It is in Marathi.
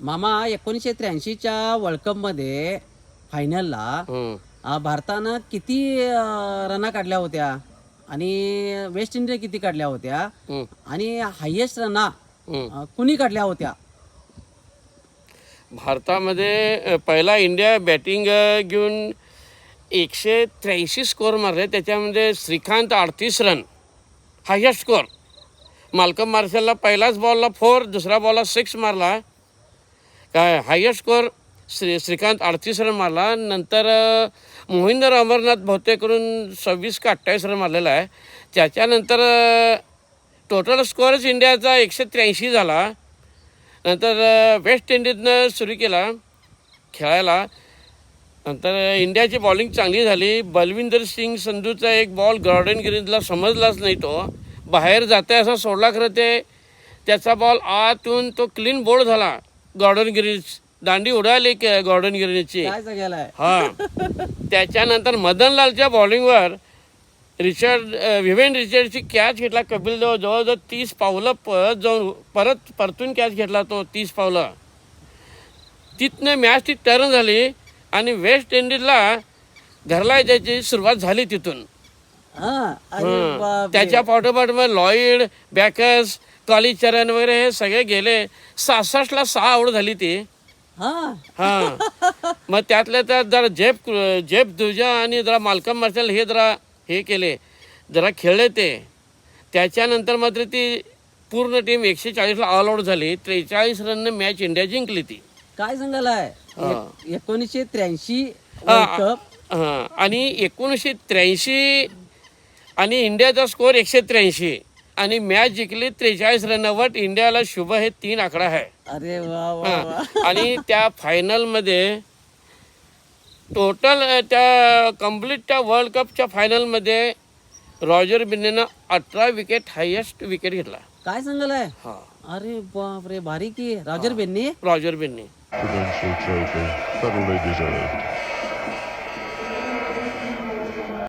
मामा 1983च्या वर्ल्ड कप मध्ये फायनलला भारतानं किती रना काढल्या होत्या आणि वेस्ट इंडिज किती काढल्या होत्या आणि हायेस्ट रना कुणी काढल्या होत्या? भारतामध्ये पहिला इंडिया बॅटिंग घेऊन 183 स्कोअर मारले. त्याच्यामध्ये Srikanth 38 run highest score. Malcolm मार्शलला पहिलाच बॉलला 4, दुसऱ्या बॉलला 6 मारला. काय हायेस्ट स्कोअर श्रीकांत 38 रन मारला. नंतर मोहिंदर अमरनाथ बहुतेक करून 26 का 28 रन मारलेला आहे. त्याच्यानंतर टोटल स्कोअरच इंडियाचा 183 झाला. नंतर वेस्ट इंडिजनं सुरू केला खेळायला. नंतर इंडियाची बॉलिंग चांगली झाली. बलविंदर सिंग संधूचा एक बॉल गॉर्डन ग्रीनला समजलाच नाही, तो बाहेर जाते असा सोडला. खरं ते त्याचा बॉल आतून तो क्लीन बोल्ड झाला. गॉर्डन ग्रीन दांडी उडाली गॉर्डन ग्रीनची. हां, त्याच्यानंतर मदनलालच्या बॉलिंगवर व्हिव्हन रिचर्डची कॅच घेतला. कपिल देव जवळजवळ 30 पावलं पळत जाऊन परतून कॅच घेतला तो 30 पावलं. तिथनं मॅच ती टर्न झाली आणि वेस्ट इंडिजला घरला यायची सुरुवात झाली तिथून. त्याच्या पाठोपाठ मग लॉईड, बॅकर्स, कालीचरण वगैरे हे सगळे गेले. 66ला 6 आऊट झाली ती. हां, मग त्यातल्या त्यात जरा जेफ दुजा आणि जरा माल्कम मार्शल हे जरा हे केले, जरा खेळले ते. त्याच्यानंतर मात्र ती पूर्ण टीम 140ला ऑल आऊट झाली. 43 रनने मॅच इंडिया जिंकली ती. काय सांगायलाय? 1983 आणि 1983 आणि इंडियाचा स्कोअर 183 आणि मॅच जिंकली 43 रनवर. इंडियाला शुभ हे 3 आकडा आहे. अरे वा. आणि त्या फायनलमध्ये टोटल त्या कम्प्लीट त्या वर्ल्ड कपच्या फायनलमध्ये रॉजर बिन्नीनं 18 विकेट हायेस्ट विकेट घेतला. काय सांगायलाय? हा, अरे बाप रे, भारी की. Roger Binny Roger Binny. Prudential Trophy, federally deserved.